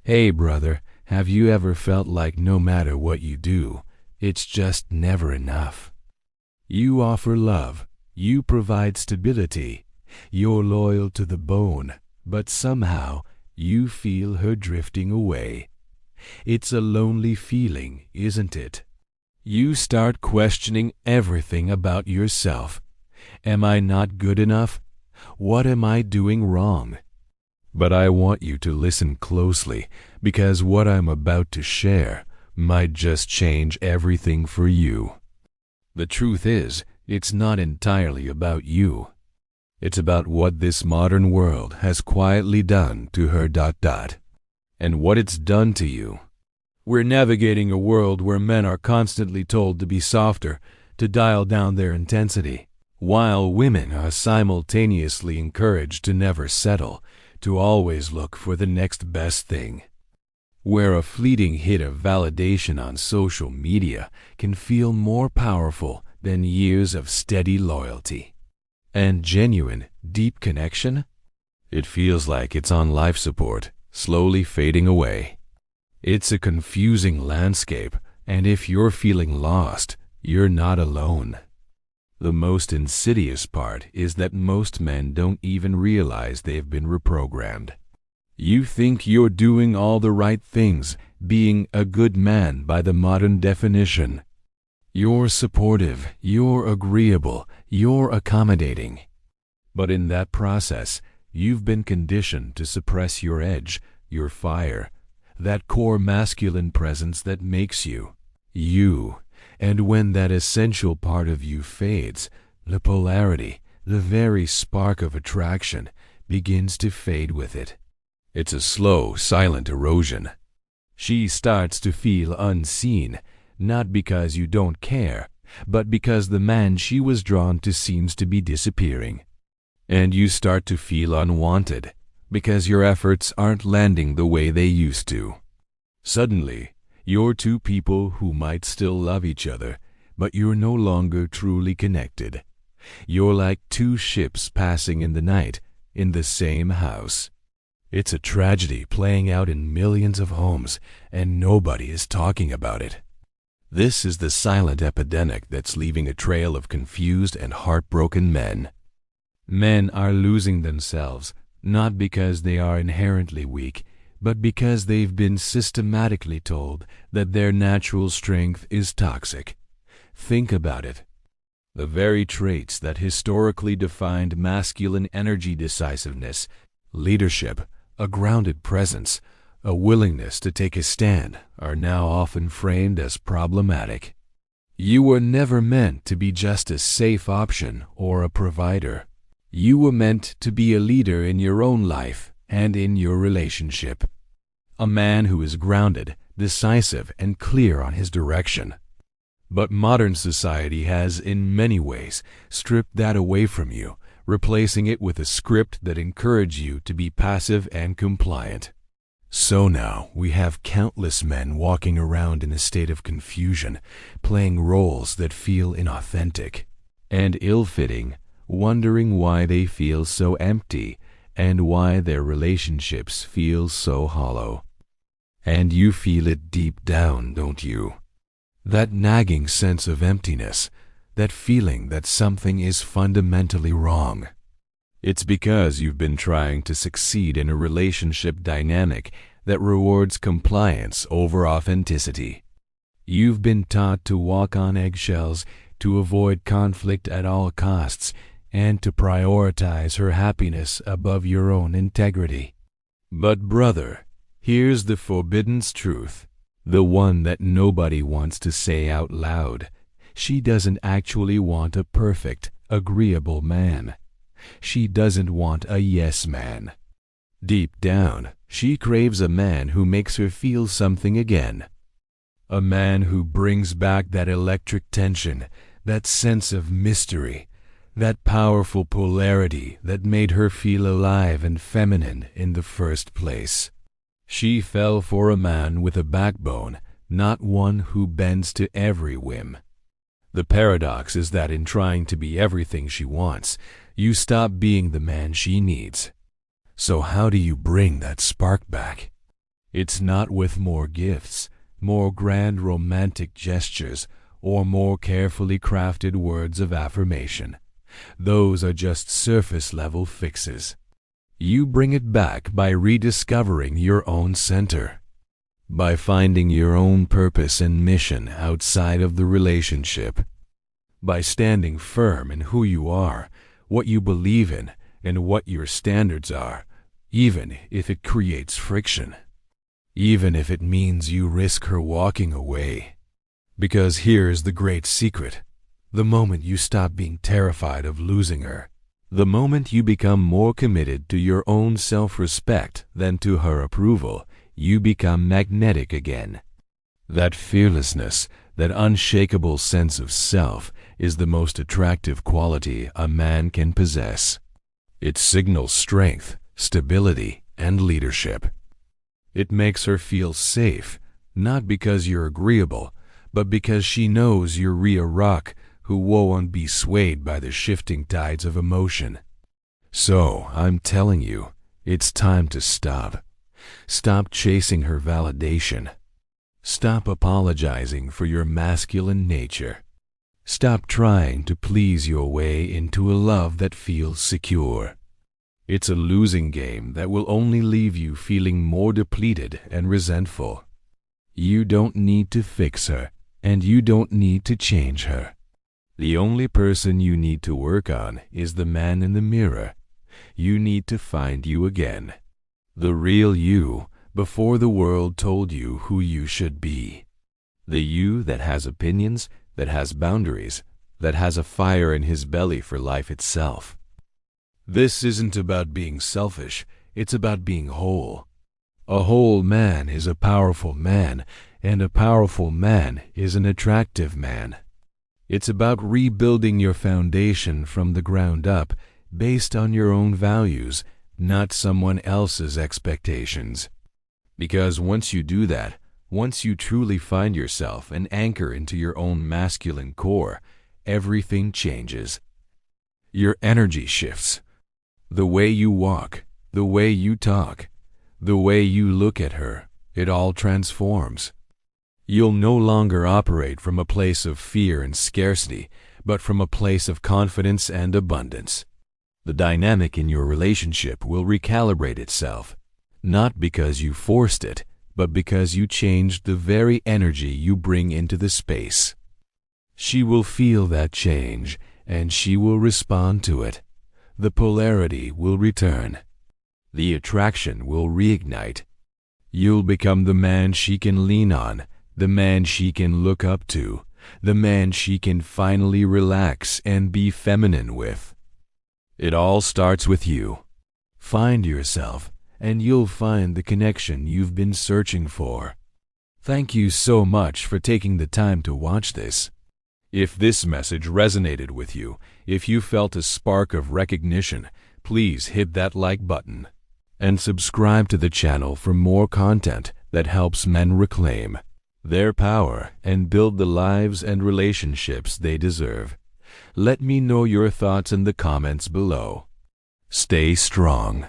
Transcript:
Hey brother, have you ever felt like no matter what you do, it's just never enough? You offer love, you provide stability, you're loyal to the bone, but somehow you feel her drifting away. It's a lonely feeling, isn't it? You start questioning everything about yourself. Am I not good enough? What am I doing wrong? But I want you to listen closely, because what I'm about to share might just change everything for you. The truth is, it's not entirely about you. It's about what this modern world has quietly done to her ... and what it's done to you. We're navigating a world where men are constantly told to be softer, to dial down their intensity, while women are simultaneously encouraged to never settle, to always look for the next best thing. Where a fleeting hit of validation on social media can feel more powerful than years of steady loyalty. And genuine, deep connection? It feels like it's on life support, slowly fading away. It's a confusing landscape, and if you're feeling lost, you're not alone. The most insidious part is that most men don't even realize they've been reprogrammed. You think you're doing all the right things, being a good man by the modern definition. You're supportive, you're agreeable, you're accommodating. But in that process, you've been conditioned to suppress your edge, your fire, that core masculine presence that makes you, you. And when that essential part of you fades, the polarity, the very spark of attraction, begins to fade with it. It's a slow, silent erosion. She starts to feel unseen, not because you don't care, but because the man she was drawn to seems to be disappearing. And you start to feel unwanted, because your efforts aren't landing the way they used to. Suddenly, you're two people who might still love each other, but you're no longer truly connected. You're like two ships passing in the night, in the same house. It's a tragedy playing out in millions of homes, and nobody is talking about it. This is the silent epidemic that's leaving a trail of confused and heartbroken men. Men are losing themselves, not because they are inherently weak, but because they've been systematically told that their natural strength is toxic. Think about it. The very traits that historically defined masculine energy, decisiveness, leadership, a grounded presence, a willingness to take a stand, are now often framed as problematic. You were never meant to be just a safe option or a provider. You were meant to be a leader in your own life and in your relationship. A man who is grounded, decisive, and clear on his direction. But modern society has, in many ways, stripped that away from you, replacing it with a script that encourages you to be passive and compliant. So now we have countless men walking around in a state of confusion, playing roles that feel inauthentic and ill-fitting, wondering why they feel so empty and why their relationships feel so hollow. And you feel it deep down, don't you? That nagging sense of emptiness, that feeling that something is fundamentally wrong. It's because you've been trying to succeed in a relationship dynamic that rewards compliance over authenticity. You've been taught to walk on eggshells, to avoid conflict at all costs, and to prioritize her happiness above your own integrity. But brother, here's the forbidden truth, the one that nobody wants to say out loud. She doesn't actually want a perfect, agreeable man. She doesn't want a yes man. Deep down, she craves a man who makes her feel something again. A man who brings back that electric tension, that sense of mystery, that powerful polarity that made her feel alive and feminine in the first place. She fell for a man with a backbone, not one who bends to every whim. The paradox is that in trying to be everything she wants, you stop being the man she needs. So how do you bring that spark back? It's not with more gifts, more grand romantic gestures, or more carefully crafted words of affirmation. Those are just surface-level fixes. You bring it back by rediscovering your own center, by finding your own purpose and mission outside of the relationship, by standing firm in who you are, what you believe in, and what your standards are, even if it creates friction, even if it means you risk her walking away. Because here's the great secret. The moment you stop being terrified of losing her, the moment you become more committed to your own self-respect than to her approval, you become magnetic again. That fearlessness, that unshakable sense of self, is the most attractive quality a man can possess. It signals strength, stability, and leadership. It makes her feel safe, not because you're agreeable, but because she knows you're a rock who won't be swayed by the shifting tides of emotion. So, I'm telling you, it's time to stop. Stop chasing her validation. Stop apologizing for your masculine nature. Stop trying to please your way into a love that feels secure. It's a losing game that will only leave you feeling more depleted and resentful. You don't need to fix her, and you don't need to change her. The only person you need to work on is the man in the mirror. You need to find you again. The real you, before the world told you who you should be. The you that has opinions, that has boundaries, that has a fire in his belly for life itself. This isn't about being selfish, it's about being whole. A whole man is a powerful man, and a powerful man is an attractive man. It's about rebuilding your foundation from the ground up, based on your own values, not someone else's expectations. Because once you do that, once you truly find yourself and anchor into your own masculine core, everything changes. Your energy shifts. The way you walk, the way you talk, the way you look at her, it all transforms. You'll no longer operate from a place of fear and scarcity, but from a place of confidence and abundance. The dynamic in your relationship will recalibrate itself, not because you forced it, but because you changed the very energy you bring into the space. She will feel that change, and she will respond to it. The polarity will return. The attraction will reignite. You'll become the man she can lean on, the man she can look up to, the man she can finally relax and be feminine with. It all starts with you. Find yourself, and you'll find the connection you've been searching for. Thank you so much for taking the time to watch this. If this message resonated with you, if you felt a spark of recognition, please hit that like button and subscribe to the channel for more content that helps men reclaim their power and build the lives and relationships they deserve. Let me know your thoughts in the comments below. Stay strong.